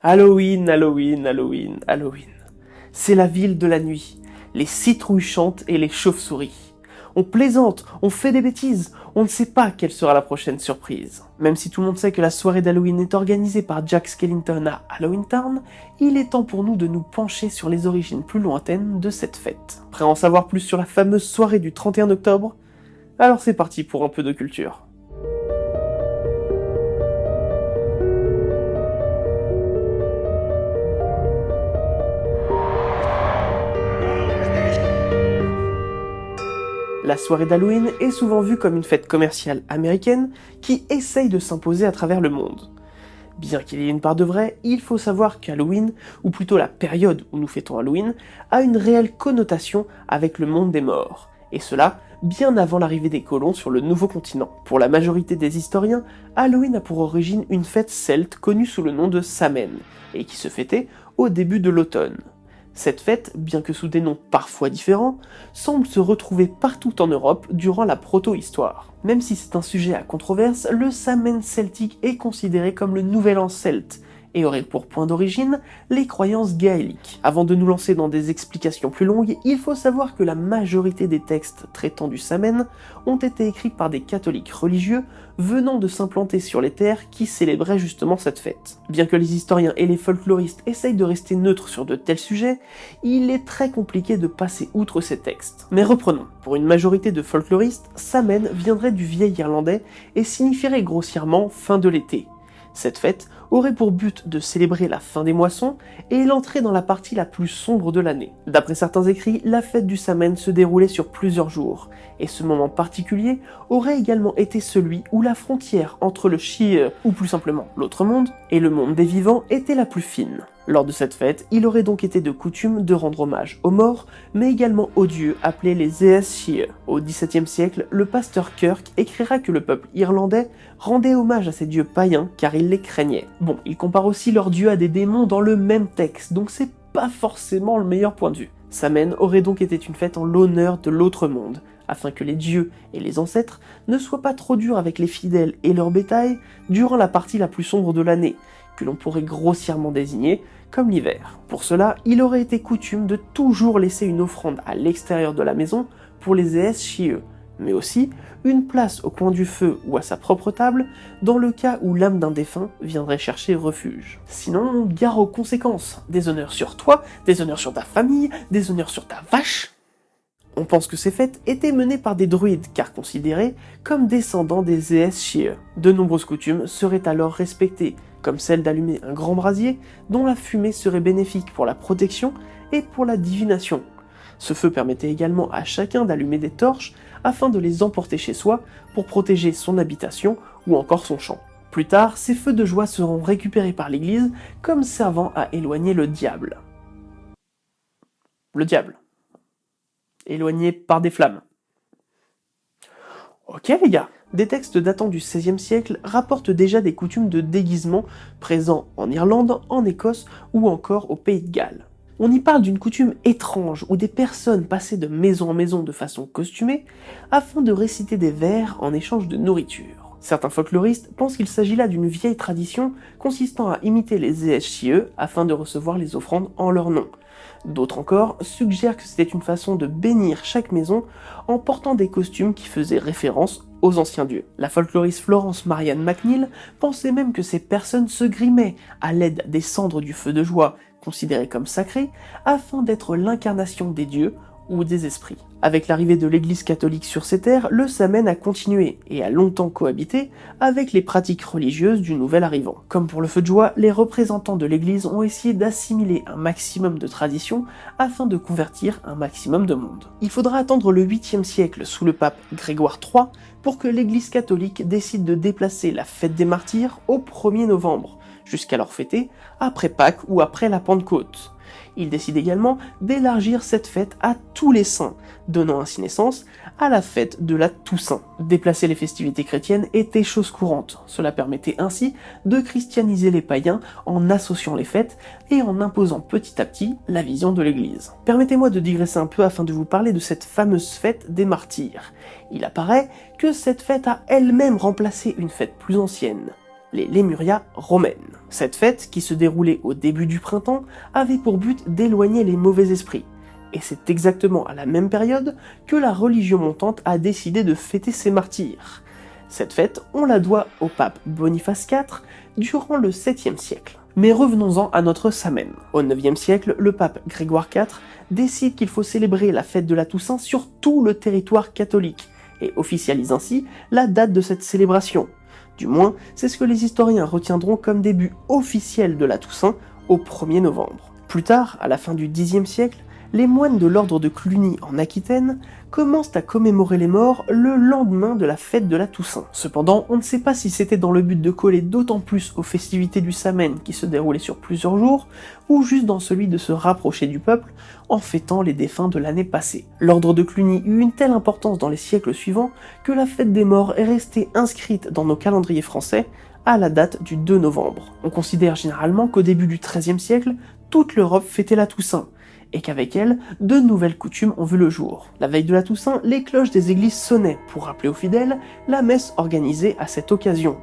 Halloween, Halloween, Halloween, Halloween. C'est la ville de la nuit. Les citrouilles chantent et les chauves-souris. On plaisante, on fait des bêtises, on ne sait pas quelle sera la prochaine surprise. Même si tout le monde sait que la soirée d'Halloween est organisée par Jack Skellington à Halloween Town, il est temps pour nous de nous pencher sur les origines plus lointaines de cette fête. Prêt à en savoir plus sur la fameuse soirée du 31 octobre ? Alors c'est parti pour un peu de culture. La soirée d'Halloween est souvent vue comme une fête commerciale américaine qui essaye de s'imposer à travers le monde. Bien qu'il y ait une part de vrai, il faut savoir qu'Halloween, ou plutôt la période où nous fêtons Halloween, a une réelle connotation avec le monde des morts, et cela bien avant l'arrivée des colons sur le nouveau continent. Pour la majorité des historiens, Halloween a pour origine une fête celte connue sous le nom de Samhain, et qui se fêtait au début de l'automne. Cette fête, bien que sous des noms parfois différents, semble se retrouver partout en Europe durant la proto-histoire. Même si c'est un sujet à controverse, le Samhain celtique est considéré comme le nouvel an celte, et aurait pour point d'origine les croyances gaéliques. Avant de nous lancer dans des explications plus longues, il faut savoir que la majorité des textes traitant du Samhain ont été écrits par des catholiques religieux venant de s'implanter sur les terres qui célébraient justement cette fête. Bien que les historiens et les folkloristes essayent de rester neutres sur de tels sujets, il est très compliqué de passer outre ces textes. Mais reprenons. Pour une majorité de folkloristes, Samhain viendrait du vieil irlandais et signifierait grossièrement fin de l'été. Cette fête aurait pour but de célébrer la fin des moissons et l'entrée dans la partie la plus sombre de l'année. D'après certains écrits, la fête du Samhain se déroulait sur plusieurs jours, et ce moment particulier aurait également été celui où la frontière entre le Shire, ou plus simplement l'autre monde, et le monde des vivants était la plus fine. Lors de cette fête, il aurait donc été de coutume de rendre hommage aux morts, mais également aux dieux appelés les Eas Shir. Au XVIIe siècle, le pasteur Kirk écrira que le peuple irlandais rendait hommage à ces dieux païens car il les craignait. Bon, il compare aussi leurs dieux à des démons dans le même texte, donc c'est pas forcément le meilleur point de vue. Samhain aurait donc été une fête en l'honneur de l'autre monde, afin que les dieux et les ancêtres ne soient pas trop durs avec les fidèles et leur bétail durant la partie la plus sombre de l'année, que l'on pourrait grossièrement désigner comme l'hiver. Pour cela, il aurait été coutume de toujours laisser une offrande à l'extérieur de la maison pour les Eas Shir, mais aussi une place au coin du feu ou à sa propre table dans le cas où l'âme d'un défunt viendrait chercher refuge. Sinon, gare aux conséquences. Des honneurs sur toi, des honneurs sur ta famille, des honneurs sur ta vache. On pense que ces fêtes étaient menées par des druides, car considérés comme descendants des Eas Shir. De nombreuses coutumes seraient alors respectées, comme celle d'allumer un grand brasier dont la fumée serait bénéfique pour la protection et pour la divination. Ce feu permettait également à chacun d'allumer des torches afin de les emporter chez soi pour protéger son habitation ou encore son champ. Plus tard, ces feux de joie seront récupérés par l'Église comme servant à éloigner le diable. Le diable. Éloigné par des flammes. Ok les gars. Des textes datant du XVIe siècle rapportent déjà des coutumes de déguisement présents en Irlande, en Écosse ou encore au Pays de Galles. On y parle d'une coutume étrange où des personnes passaient de maison en maison de façon costumée afin de réciter des vers en échange de nourriture. Certains folkloristes pensent qu'il s'agit là d'une vieille tradition consistant à imiter les Eas Shir afin de recevoir les offrandes en leur nom. D'autres encore suggèrent que c'était une façon de bénir chaque maison en portant des costumes qui faisaient référence aux anciens dieux. La folkloriste Florence Marianne McNeill pensait même que ces personnes se grimaient à l'aide des cendres du feu de joie, considérées comme sacrées, afin d'être l'incarnation des dieux ou des esprits. Avec l'arrivée de l'Église catholique sur ces terres, le Samhain a continué et a longtemps cohabité avec les pratiques religieuses du nouvel arrivant. Comme pour le feu de joie, les représentants de l'Église ont essayé d'assimiler un maximum de traditions afin de convertir un maximum de monde. Il faudra attendre le 8e siècle sous le pape Grégoire III pour que l'Église catholique décide de déplacer la fête des martyrs au 1er novembre, jusqu'alors fêtée après Pâques ou après la Pentecôte. Il décide également d'élargir cette fête à tous les saints, donnant ainsi naissance à la fête de la Toussaint. Déplacer les festivités chrétiennes était chose courante. Cela permettait ainsi de christianiser les païens en associant les fêtes et en imposant petit à petit la vision de l'Église. Permettez-moi de digresser un peu afin de vous parler de cette fameuse fête des martyrs. Il apparaît que cette fête a elle-même remplacé une fête plus ancienne, les Lemuria romaines. Cette fête, qui se déroulait au début du printemps, avait pour but d'éloigner les mauvais esprits. Et c'est exactement à la même période que la religion montante a décidé de fêter ses martyrs. Cette fête, on la doit au pape Boniface IV durant le 7e siècle. Mais revenons-en à notre Samhain. Au 9e siècle, le pape Grégoire IV décide qu'il faut célébrer la fête de la Toussaint sur tout le territoire catholique, et officialise ainsi la date de cette célébration. Du moins, c'est ce que les historiens retiendront comme début officiel de la Toussaint au 1er novembre. Plus tard, à la fin du Xe siècle, les moines de l'ordre de Cluny en Aquitaine commencent à commémorer les morts le lendemain de la fête de la Toussaint. Cependant, on ne sait pas si c'était dans le but de coller d'autant plus aux festivités du Samhain qui se déroulaient sur plusieurs jours, ou juste dans celui de se rapprocher du peuple en fêtant les défunts de l'année passée. L'ordre de Cluny eut une telle importance dans les siècles suivants que la fête des morts est restée inscrite dans nos calendriers français à la date du 2 novembre. On considère généralement qu'au début du XIIIe siècle, toute l'Europe fêtait la Toussaint, et qu'avec elle, de nouvelles coutumes ont vu le jour. La veille de la Toussaint, les cloches des églises sonnaient pour rappeler aux fidèles la messe organisée à cette occasion.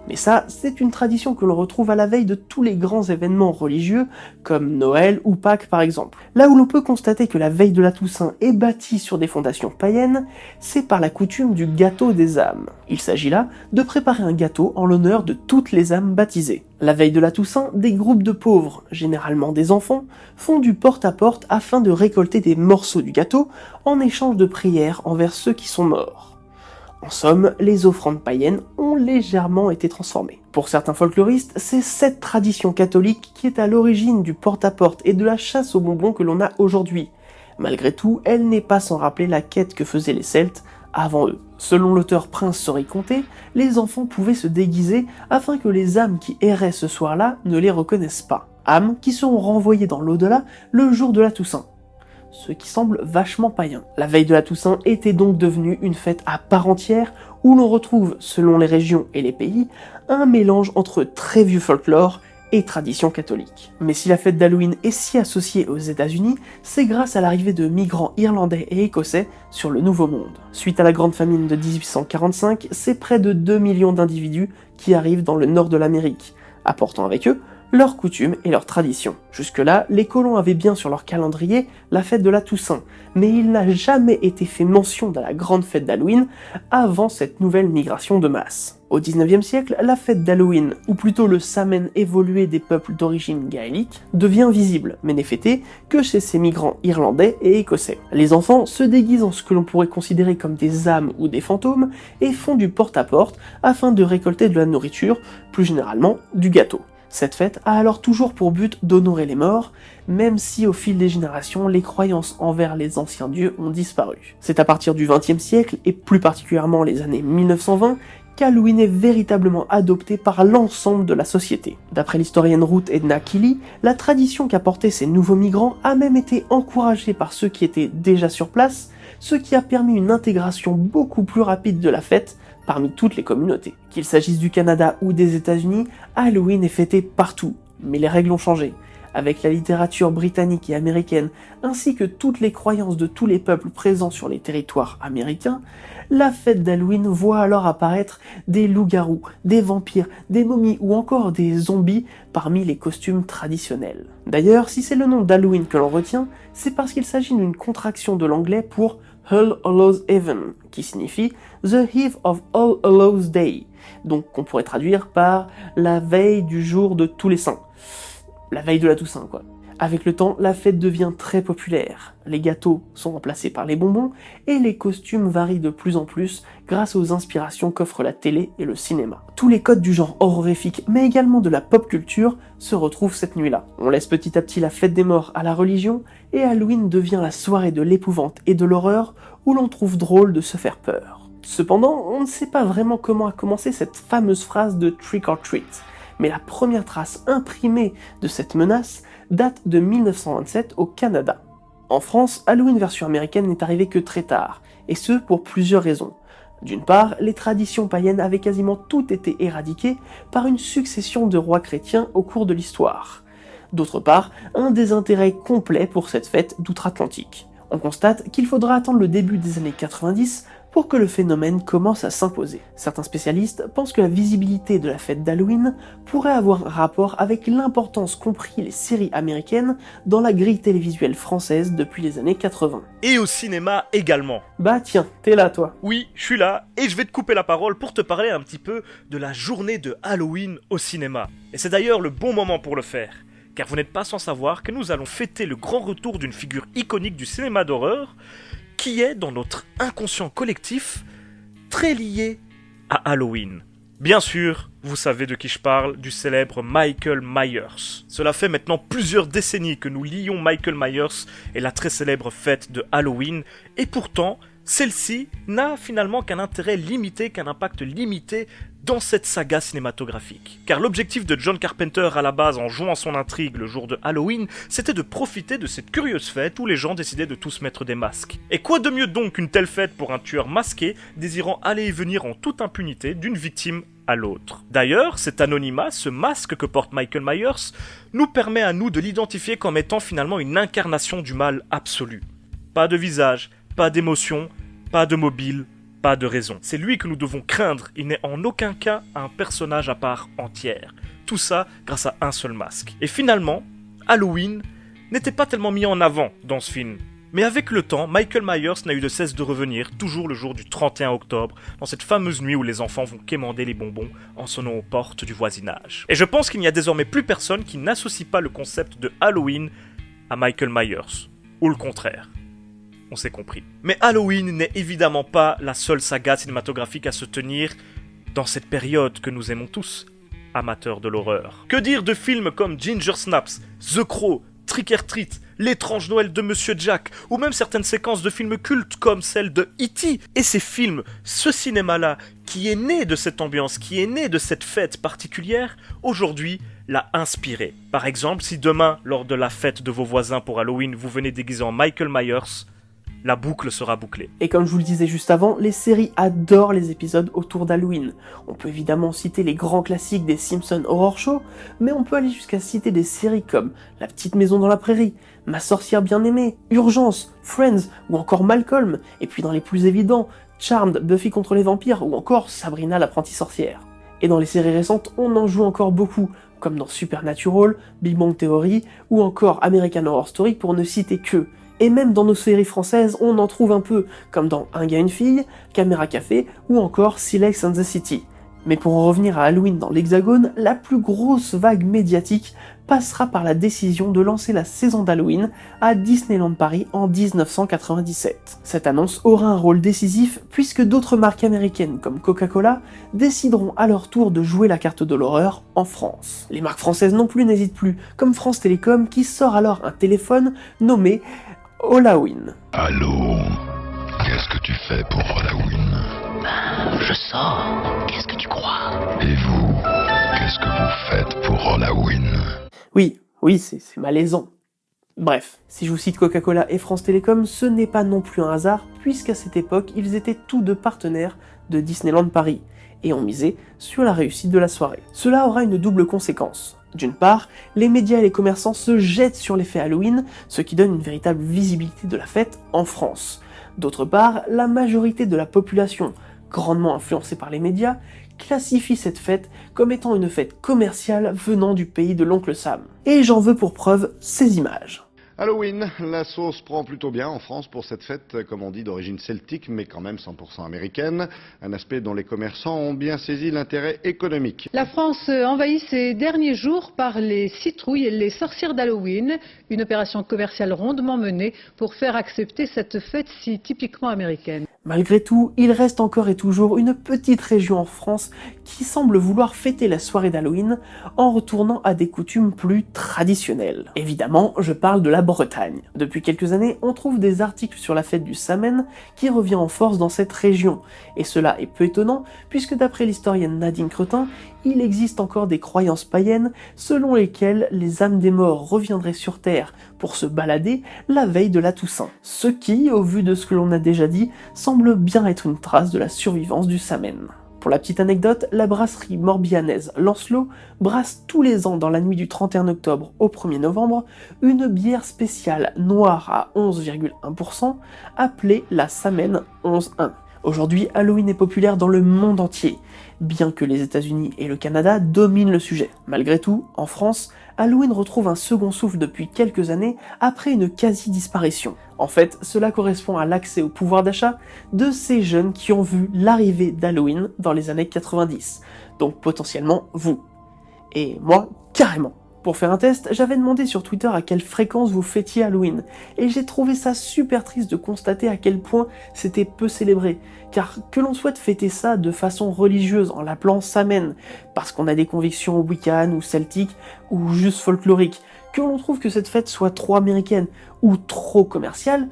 Mais ça, c'est une tradition que l'on retrouve à la veille de tous les grands événements religieux, comme Noël ou Pâques par exemple. Là où l'on peut constater que la veille de la Toussaint est bâtie sur des fondations païennes, c'est par la coutume du gâteau des âmes. Il s'agit là de préparer un gâteau en l'honneur de toutes les âmes baptisées. La veille de la Toussaint, des groupes de pauvres, généralement des enfants, font du porte-à-porte afin de récolter des morceaux du gâteau en échange de prières envers ceux qui sont morts. En somme, les offrandes païennes ont légèrement été transformées. Pour certains folkloristes, c'est cette tradition catholique qui est à l'origine du porte-à-porte et de la chasse aux bonbons que l'on a aujourd'hui. Malgré tout, elle n'est pas sans rappeler la quête que faisaient les Celtes avant eux. Selon l'auteur Prince Soriconté, les enfants pouvaient se déguiser afin que les âmes qui erraient ce soir-là ne les reconnaissent pas. Âmes qui seront renvoyées dans l'au-delà le jour de la Toussaint. Ce qui semble vachement païen. La veille de la Toussaint était donc devenue une fête à part entière où l'on retrouve, selon les régions et les pays, un mélange entre très vieux folklore et tradition catholique. Mais si la fête d'Halloween est si associée aux États-Unis, c'est grâce à l'arrivée de migrants irlandais et écossais sur le Nouveau Monde. Suite à la Grande Famine de 1845, c'est près de 2 millions d'individus qui arrivent dans le nord de l'Amérique, apportant avec eux leurs coutumes et leurs traditions. Jusque-là, les colons avaient bien sur leur calendrier la fête de la Toussaint, mais il n'a jamais été fait mention de la grande fête d'Halloween avant cette nouvelle migration de masse. Au XIXe siècle, la fête d'Halloween, ou plutôt le Samhain évolué des peuples d'origine gaélique, devient visible, mais n'est fêté que chez ces migrants irlandais et écossais. Les enfants se déguisent en ce que l'on pourrait considérer comme des âmes ou des fantômes et font du porte-à-porte afin de récolter de la nourriture, plus généralement du gâteau. Cette fête a alors toujours pour but d'honorer les morts, même si au fil des générations, les croyances envers les anciens dieux ont disparu. C'est à partir du XXe siècle, et plus particulièrement les années 1920, qu'Halloween est véritablement adopté par l'ensemble de la société. D'après l'historienne Ruth Edna Keeley, la tradition qu'apportaient ces nouveaux migrants a même été encouragée par ceux qui étaient déjà sur place, ce qui a permis une intégration beaucoup plus rapide de la fête parmi toutes les communautés. Qu'il s'agisse du Canada ou des États-Unis, Halloween est fêté partout, mais les règles ont changé. Avec la littérature britannique et américaine, ainsi que toutes les croyances de tous les peuples présents sur les territoires américains, la fête d'Halloween voit alors apparaître des loups-garous, des vampires, des momies ou encore des zombies parmi les costumes traditionnels. D'ailleurs, si c'est le nom d'Halloween que l'on retient, c'est parce qu'il s'agit d'une contraction de l'anglais pour All Hallows Even, qui signifie The Eve of All Hallows Day, donc qu'on pourrait traduire par la veille du jour de tous les saints. La veille de la Toussaint, quoi. Avec le temps, la fête devient très populaire. Les gâteaux sont remplacés par les bonbons, et les costumes varient de plus en plus grâce aux inspirations qu'offrent la télé et le cinéma. Tous les codes du genre horrifique, mais également de la pop culture, se retrouvent cette nuit-là. On laisse petit à petit la fête des morts à la religion, et Halloween devient la soirée de l'épouvante et de l'horreur, où l'on trouve drôle de se faire peur. Cependant, on ne sait pas vraiment comment a commencé cette fameuse phrase de trick or treat, mais la première trace imprimée de cette menace date de 1927 au Canada. En France, Halloween version américaine n'est arrivé que très tard, et ce pour plusieurs raisons. D'une part, les traditions païennes avaient quasiment toutes été éradiquées par une succession de rois chrétiens au cours de l'histoire. D'autre part, un désintérêt complet pour cette fête d'outre-Atlantique. On constate qu'il faudra attendre le début des années 90 pour que le phénomène commence à s'imposer. Certains spécialistes pensent que la visibilité de la fête d'Halloween pourrait avoir un rapport avec l'importance qu'ont pris les séries américaines dans la grille télévisuelle française depuis les années 80. Et au cinéma également. Bah tiens, t'es là toi. Oui, je suis là, et je vais te couper la parole pour te parler un petit peu de la journée de Halloween au cinéma. Et c'est d'ailleurs le bon moment pour le faire, car vous n'êtes pas sans savoir que nous allons fêter le grand retour d'une figure iconique du cinéma d'horreur, qui est, dans notre inconscient collectif, très lié à Halloween. Bien sûr, vous savez de qui je parle, du célèbre Michael Myers. Cela fait maintenant plusieurs décennies que nous lions Michael Myers et la très célèbre fête de Halloween, et pourtant, celle-ci n'a finalement qu'un intérêt limité, qu'un impact limité dans cette saga cinématographique. Car l'objectif de John Carpenter à la base en jouant son intrigue le jour de Halloween, c'était de profiter de cette curieuse fête où les gens décidaient de tous mettre des masques. Et quoi de mieux donc qu'une telle fête pour un tueur masqué désirant aller et venir en toute impunité d'une victime à l'autre. D'ailleurs, cet anonymat, ce masque que porte Michael Myers, nous permet à nous de l'identifier comme étant finalement une incarnation du mal absolu. Pas de visage, pas d'émotion, pas de mobile, pas de raison. C'est lui que nous devons craindre, il n'est en aucun cas un personnage à part entière. Tout ça grâce à un seul masque. Et finalement, Halloween n'était pas tellement mis en avant dans ce film. Mais avec le temps, Michael Myers n'a eu de cesse de revenir, toujours le jour du 31 octobre, dans cette fameuse nuit où les enfants vont quémander les bonbons en sonnant aux portes du voisinage. Et je pense qu'il n'y a désormais plus personne qui n'associe pas le concept de Halloween à Michael Myers. Ou le contraire. On s'est compris. Mais Halloween n'est évidemment pas la seule saga cinématographique à se tenir dans cette période que nous aimons tous, amateurs de l'horreur. Que dire de films comme Ginger Snaps, The Crow, Trick or Treat, L'étrange Noël de Monsieur Jack, ou même certaines séquences de films cultes comme celle de E.T. Et ces films, ce cinéma-là, qui est né de cette ambiance, qui est né de cette fête particulière, aujourd'hui l'a inspiré. Par exemple, si demain, lors de la fête de vos voisins pour Halloween, vous venez déguisé en Michael Myers, la boucle sera bouclée. Et comme je vous le disais juste avant, les séries adorent les épisodes autour d'Halloween. On peut évidemment citer les grands classiques des Simpsons Horror Show, mais on peut aller jusqu'à citer des séries comme La Petite Maison dans la Prairie, Ma Sorcière Bien-Aimée, Urgence, Friends ou encore Malcolm, et puis dans les plus évidents, Charmed, Buffy contre les vampires ou encore Sabrina l'apprentie sorcière. Et dans les séries récentes, on en joue encore beaucoup, comme dans Supernatural, Big Bang Theory ou encore American Horror Story pour ne citer que. Et même dans nos séries françaises, on en trouve un peu, comme dans Un gars, une fille, Caméra Café ou encore Silex and the City. Mais pour en revenir à Halloween dans l'Hexagone, la plus grosse vague médiatique passera par la décision de lancer la saison d'Halloween à Disneyland Paris en 1997. Cette annonce aura un rôle décisif puisque d'autres marques américaines comme Coca-Cola décideront à leur tour de jouer la carte de l'horreur en France. Les marques françaises non plus n'hésitent plus, comme France Télécom qui sort alors un téléphone nommé Halloween. Allô, qu'est-ce que tu fais pour Halloween? Je sors. Qu'est-ce que tu crois? Et vous, qu'est-ce que vous faites pour Halloween? Oui, c'est malaisant. Bref, si je vous cite Coca-Cola et France Télécom, ce n'est pas non plus un hasard, puisqu'à cette époque, ils étaient tous deux partenaires de Disneyland Paris, et ont misé sur la réussite de la soirée. Cela aura une double conséquence. D'une part, les médias et les commerçants se jettent sur l'effet Halloween, ce qui donne une véritable visibilité de la fête en France. D'autre part, la majorité de la population, grandement influencée par les médias, classifie cette fête comme étant une fête commerciale venant du pays de l'oncle Sam. Et j'en veux pour preuve ces images. Halloween, la sauce prend plutôt bien en France pour cette fête, comme on dit, d'origine celtique, mais quand même 100% américaine. Un aspect dont les commerçants ont bien saisi l'intérêt économique. La France envahit ces derniers jours par les citrouilles et les sorcières d'Halloween, une opération commerciale rondement menée pour faire accepter cette fête si typiquement américaine. Malgré tout, il reste encore et toujours une petite région en France qui semble vouloir fêter la soirée d'Halloween en retournant à des coutumes plus traditionnelles. Évidemment, je parle de la Bretagne. Depuis quelques années, on trouve des articles sur la fête du Samhain qui revient en force dans cette région. Et cela est peu étonnant puisque d'après l'historienne Nadine Cretin, il existe encore des croyances païennes selon lesquelles les âmes des morts reviendraient sur Terre pour se balader la veille de la Toussaint. Ce qui, au vu de ce que l'on a déjà dit, semble bien être une trace de la survivance du Samhain. Pour la petite anecdote, la brasserie morbihanaise Lancelot brasse tous les ans dans la nuit du 31 octobre au 1er novembre une bière spéciale noire à 11,1% appelée la Samhain 11-1. Aujourd'hui, Halloween est populaire dans le monde entier, bien que les États-Unis et le Canada dominent le sujet. Malgré tout, en France, Halloween retrouve un second souffle depuis quelques années après une quasi-disparition. En fait, cela correspond à l'accès au pouvoir d'achat de ces jeunes qui ont vu l'arrivée d'Halloween dans les années 90, donc potentiellement vous. Et moi, carrément. Pour faire un test, j'avais demandé sur Twitter à quelle fréquence vous fêtiez Halloween, et j'ai trouvé ça super triste de constater à quel point c'était peu célébré, car que l'on souhaite fêter ça de façon religieuse en l'appelant Samhain, parce qu'on a des convictions wiccanes ou celtiques, ou juste folkloriques, que l'on trouve que cette fête soit trop américaine ou trop commerciale,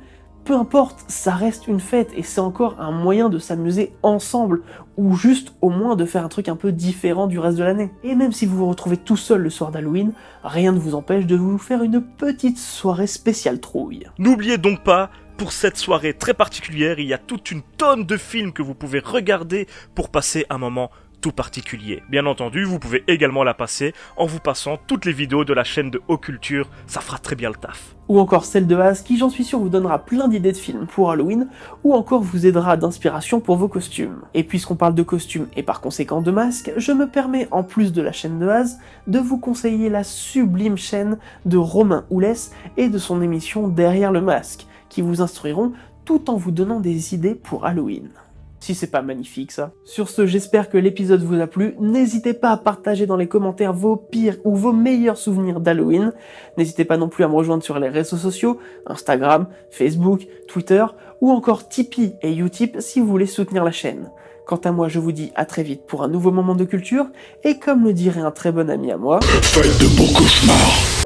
peu importe, ça reste une fête et c'est encore un moyen de s'amuser ensemble ou juste au moins de faire un truc un peu différent du reste de l'année. Et même si vous vous retrouvez tout seul le soir d'Halloween, rien ne vous empêche de vous faire une petite soirée spéciale trouille. N'oubliez donc pas, pour cette soirée très particulière, il y a toute une tonne de films que vous pouvez regarder pour passer un moment tout particulier. Bien entendu, vous pouvez également la passer en vous passant toutes les vidéos de la chaîne de Occulture, ça fera très bien le taf. Ou encore celle de Az qui, j'en suis sûr, vous donnera plein d'idées de films pour Halloween, ou encore vous aidera d'inspiration pour vos costumes. Et puisqu'on parle de costumes et par conséquent de masques, je me permets, en plus de la chaîne de Az, de vous conseiller la sublime chaîne de Romain Oulès et de son émission Derrière le masque, qui vous instruiront tout en vous donnant des idées pour Halloween. Si c'est pas magnifique ça. Sur ce, j'espère que l'épisode vous a plu. N'hésitez pas à partager dans les commentaires vos pires ou vos meilleurs souvenirs d'Halloween. N'hésitez pas non plus à me rejoindre sur les réseaux sociaux, Instagram, Facebook, Twitter, ou encore Tipeee et Utip si vous voulez soutenir la chaîne. Quant à moi, je vous dis à très vite pour un nouveau moment de culture, et comme le dirait un très bon ami à moi... Faites de beaux cauchemars.